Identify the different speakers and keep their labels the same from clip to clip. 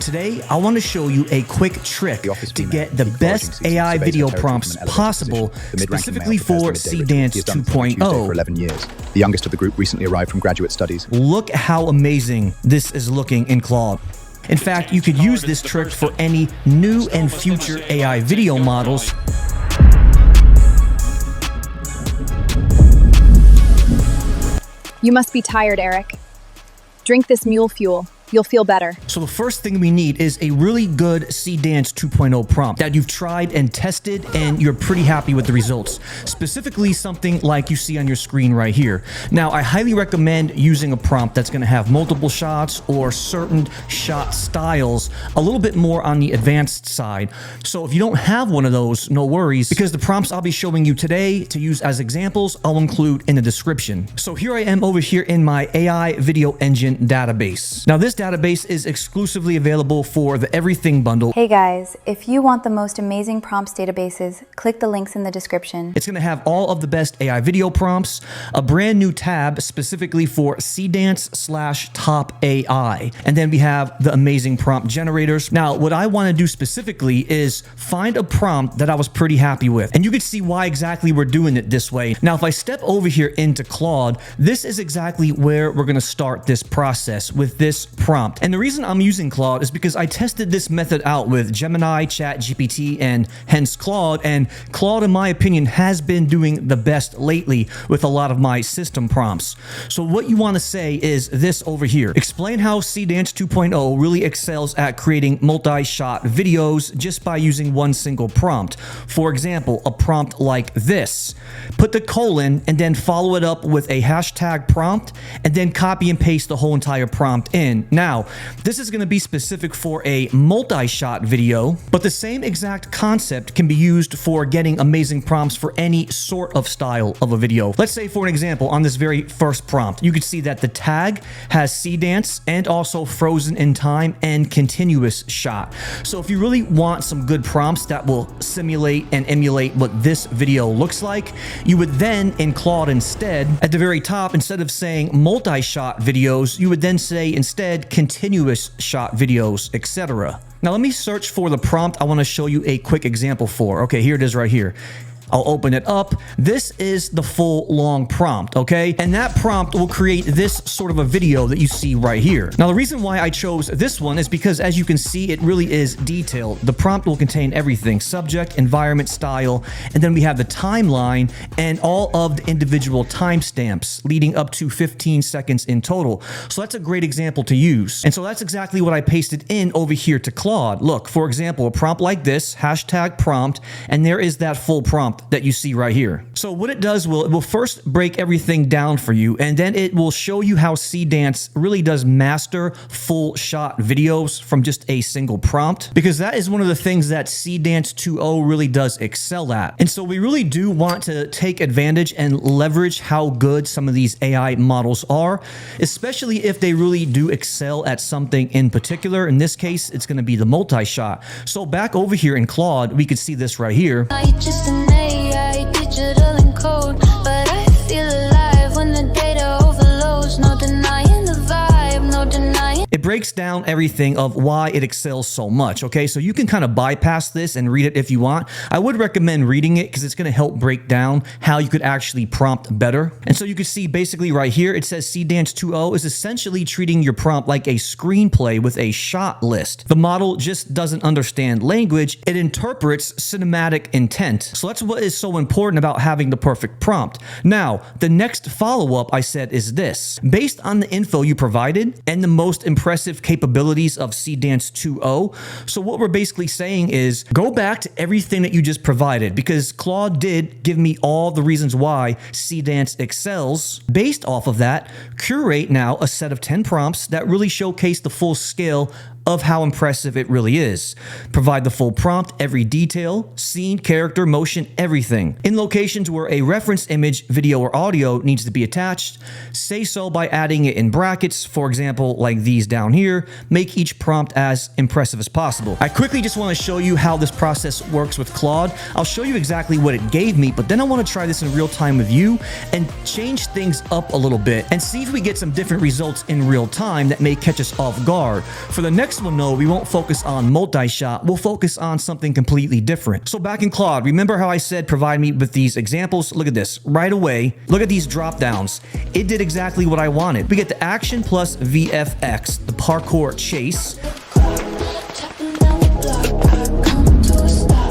Speaker 1: Today, I want to show you a quick trick to get the best AI video prompts possible, specifically for Seedance 2.0.
Speaker 2: For 11 years. The youngest of the group recently arrived from graduate studies.
Speaker 1: Look how amazing this is looking in Claude. In fact, you could use this trick for any new and future AI video models.
Speaker 3: You must be tired, Eric. Drink this mule fuel. You'll feel better.
Speaker 1: So the first thing we need is a really good Seedance 2.0 prompt that you've tried and tested and you're pretty happy with the results. Specifically something like you see on your screen right here. Now, I highly recommend using a prompt that's going to have multiple shots or certain shot styles a little bit more on the advanced side. So if you don't have one of those, no worries, because the prompts I'll be showing you today to use as examples, I'll include in the description. So here I am over here in my AI video engine database. Now this database is exclusively available for the Everything bundle.
Speaker 4: Hey guys, if you want the most amazing prompts databases, click the links in the description.
Speaker 1: It's going to have all of the best AI video prompts, a brand new tab specifically for Seedance/Top AI, and then we have the amazing prompt generators. Now, what I want to do specifically is find a prompt that I was pretty happy with, and you can see why exactly we're doing it this way. Now, if I step over here into Claude, this is exactly where we're going to start this process with this prompt. And the reason I'm using Claude is because I tested this method out with Gemini, ChatGPT, and hence Claude, and Claude, in my opinion, has been doing the best lately with a lot of my system prompts. So what you want to say is this over here. Explain how Seedance 2.0 really excels at creating multi-shot videos just by using one single prompt. For example, a prompt like this. Put the colon and then follow it up with a hashtag prompt and then copy and paste the whole entire prompt in. Now, this is going to be specific for a multi-shot video, but the same exact concept can be used for getting amazing prompts for any sort of style of a video. Let's say, for an example, on this very first prompt, you could see that the tag has Seedance and also frozen in time and continuous shot. So if you really want some good prompts that will simulate and emulate what this video looks like, you would then, in Claude instead, at the very top, instead of saying multi-shot videos, you would then say instead continuous shot videos, etc. Now let me search for the prompt I want to show you a quick example for. Okay, here it is right here. I'll open it up. This is the full long prompt, okay? And that prompt will create this sort of a video that you see right here. Now, the reason why I chose this one is because, as you can see, it really is detailed. The prompt will contain everything: subject, environment, style, and then we have the timeline and all of the individual timestamps leading up to 15 seconds in total. So that's a great example to use. And so that's exactly what I pasted in over here to Claude. Look, for example, a prompt like this, hashtag prompt, and there is that full prompt that you see right here. So what it does, it will first break everything down for you, and then it will show you how Seedance really does master full shot videos from just a single prompt, because that is one of the things that Seedance 2.0 really does excel at. And so we really do want to take advantage and leverage how good some of these AI models are, especially if they really do excel at something in particular. In this case, it's going to be the multi-shot. So back over here in Claude, we could see this right here.
Speaker 5: Digital and code, but I feel alive when the data overloads. No denying the vibe, no denying.
Speaker 1: It breaks down everything of why it excels so much, okay? So you can kind of bypass this and read it if you want. I would recommend reading it because it's going to help break down how you could actually prompt better. And so you can see basically right here, it says Seedance 2.0 is essentially treating your prompt like a screenplay with a shot list. The model just doesn't understand language. It interprets cinematic intent. So that's what is so important about having the perfect prompt. Now, the next follow-up I said is this. Based on the info you provided and the most impressive capabilities of Seedance 2.0. So what we're basically saying is go back to everything that you just provided, because Claude did give me all the reasons why Seedance excels. Based off of that, curate now a set of 10 prompts that really showcase the full scale of how impressive it really is. Provide the full prompt, every detail, scene, character, motion, everything. In locations where a reference image, video, or audio needs to be attached, say so by adding it in brackets, for example, like these down here. Make each prompt as impressive as possible. I quickly just want to show you how this process works with Claude. I'll show you exactly what it gave me, but then I want to try this in real time with you and change things up a little bit and see if we get some different results in real time that may catch us off guard. For the next this one, though, we won't focus on multi-shot. We'll focus on something completely different. So back in Claude, remember how I said provide me with these examples? Look at this. Right away, look at these drop downs. It did exactly what I wanted. We get the action plus VFX, the parkour chase.
Speaker 5: Tapping down the block, I come to a stop.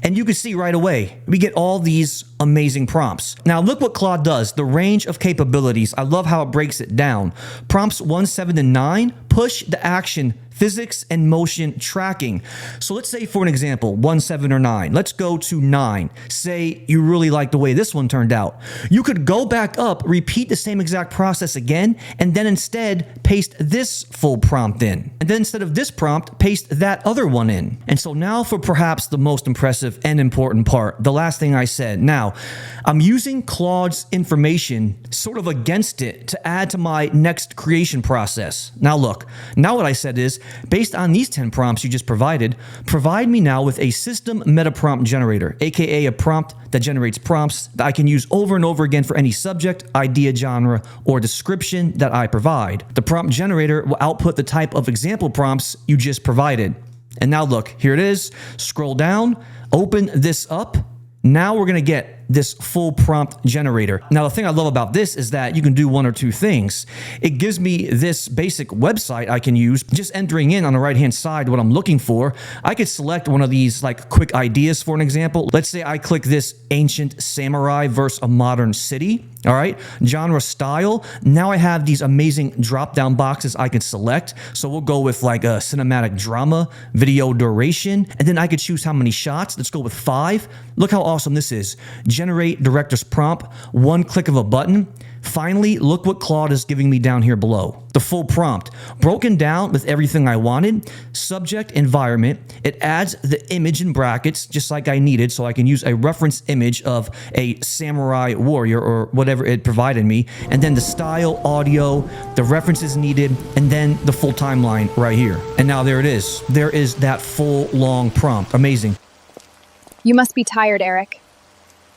Speaker 1: And you can see right away, we get all these amazing prompts. Now look what Claude does, the range of capabilities. I love how it breaks it down. Prompts 1, 7, and 9 push the action, physics, and motion tracking. So let's say for an example, 1, 7, or 9. Let's go to 9. Say you really like the way this one turned out. You could go back up, repeat the same exact process again, and then instead paste this full prompt in. And then instead of this prompt, paste that other one in. And so now for perhaps the most impressive and important part, the last thing I said. Now, I'm using Claude's information sort of against it to add to my next creation process. Now look, now what I said is, based on these 10 prompts you just provided, provide me now with a system meta prompt generator, aka a prompt that generates prompts that I can use over and over again for any subject, idea, genre, or description that I provide. The prompt generator will output the type of example prompts you just provided. And now look, here it is. Scroll down, open this up. Now we're going to get this full prompt generator. Now, the thing I love about this is that you can do one or two things. It gives me this basic website I can use, just entering in on the right-hand side what I'm looking for. I could select one of these like quick ideas for an example. Let's say I click this ancient samurai versus a modern city. All right, genre style. Now I have these amazing drop-down boxes I can select. So we'll go with like a cinematic drama, video duration, and then I could choose how many shots. Let's go with 5. Look how awesome this is. Generate director's prompt, one click of a button. Finally, look what Claude is giving me down here below. The full prompt, broken down with everything I wanted, subject, environment. It adds the image in brackets, just like I needed, so I can use a reference image of a samurai warrior or whatever it provided me, and then the style, audio, the references needed, and then the full timeline right here. And now there it is. There is that full, long prompt. Amazing.
Speaker 3: You must be tired, Eric.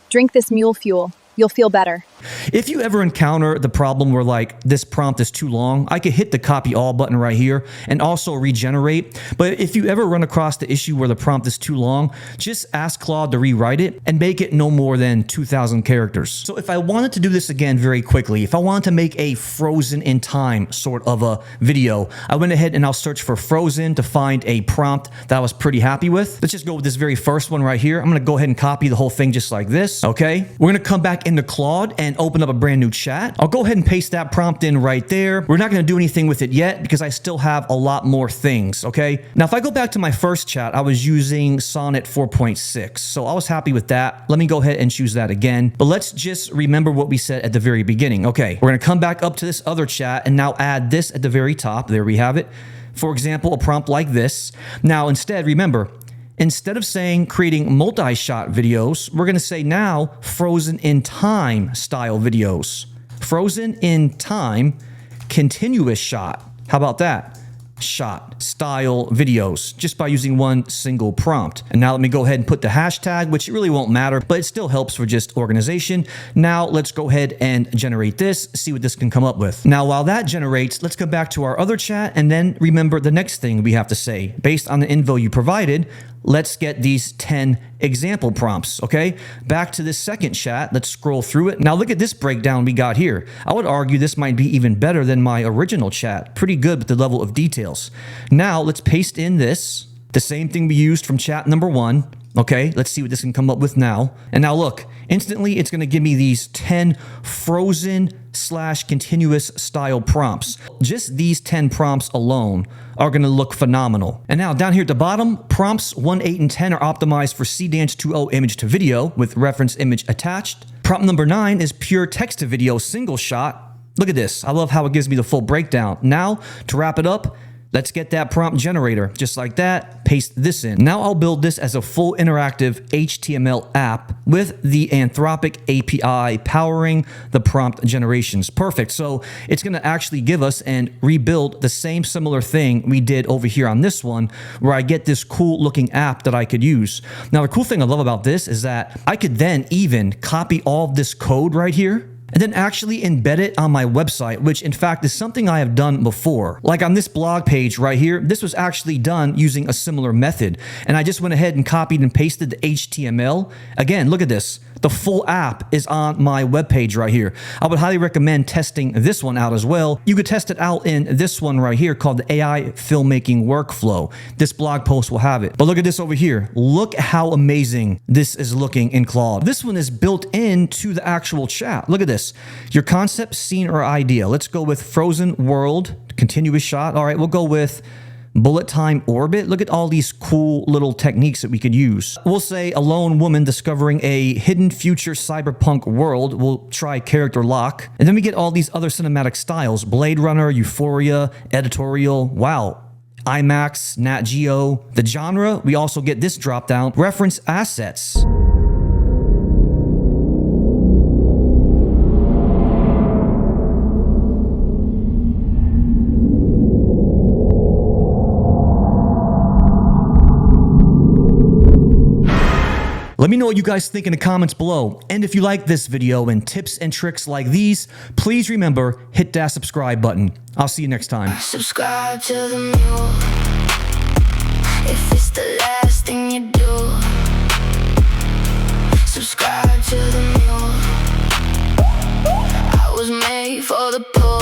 Speaker 3: Drink this mule fuel. You'll feel better.
Speaker 1: If you ever encounter the problem where like this prompt is too long, I could hit the copy all button right here and also regenerate. But if you ever run across the issue where the prompt is too long, just ask Claude to rewrite it and make it no more than 2,000 characters. So if I wanted to do this again very quickly, if I wanted to make a frozen in time sort of a video, I went ahead and I'll search for frozen to find a prompt that I was pretty happy with. Let's just go with this very first one right here. I'm going to go ahead and copy the whole thing just like this. Okay. We're going to come back into Claude and open up a brand new chat. I'll go ahead and paste that prompt in right there. We're not going to do anything with it yet because I still have a lot more things, okay? Now, if I go back to my first chat, I was using Sonnet 4.6, so I was happy with that. Let me go ahead and choose that again, but let's just remember what we said at the very beginning. Okay, we're going to come back up to this other chat and now add this at the very top. There we have it. For example, a prompt like this. Now, instead, remember, instead of saying creating multi-shot videos, we're going to say now frozen in time style videos. Frozen in time, continuous shot. How about that? Shot style videos just by using one single prompt. And now let me go ahead and put the hashtag, which really won't matter, but it still helps for just organization. Now let's go ahead and generate this, see what this can come up with. Now, while that generates, let's go back to our other chat and then remember the next thing we have to say. Based on the info you provided, let's get these 10 example prompts, okay? Back to this second chat. Let's scroll through it. Now look at this breakdown we got here. I would argue this might be even better than my original chat. Pretty good with the level of details. Now let's paste in this, the same thing we used from chat number 1. Okay, let's see what this can come up with now. And now look, instantly it's going to give me these 10 frozen / continuous style prompts. Just these 10 prompts alone are going to look phenomenal. And now down here at the bottom, prompts 1, 8, and 10 are optimized for Seedance 2.0 image to video with reference image attached. Prompt number 9 is pure text to video single shot. Look at this. I love how it gives me the full breakdown. Now, to wrap it up, let's get that prompt generator. Just like that, paste this in. Now I'll build this as a full interactive HTML app with the Anthropic API powering the prompt generations. Perfect. So it's going to actually give us and rebuild the same similar thing we did over here on this one, where I get this cool looking app that I could use. Now, the cool thing I love about this is that I could then even copy all of this code right here and then actually embed it on my website, which in fact is something I have done before. Like on this blog page right here, this was actually done using a similar method. And I just went ahead and copied and pasted the HTML. Again, look at this. The full app is on my webpage right here. I would highly recommend testing this one out as well. You could test it out in this one right here called the AI filmmaking workflow. This blog post will have it. But look at this over here. Look how amazing this is looking in Claude. This one is built into the actual chat. Look at this. Your concept, scene, or idea. Let's go with frozen world, continuous shot. All right, we'll go with bullet time orbit. Look at all these cool little techniques that we could use. We'll say a lone woman discovering a hidden future cyberpunk world. We'll try character lock. And then we get all these other cinematic styles. Blade Runner, Euphoria, editorial. Wow. IMAX, Nat Geo. The genre, we also get this drop down. Reference assets. Let me know what you guys think in the comments below. And if you like this video and tips and tricks like these, please remember, hit that subscribe button. I'll see you next time.
Speaker 5: Subscribe to the mule if it's the last thing you do. Subscribe to the mule. I was made for the poor.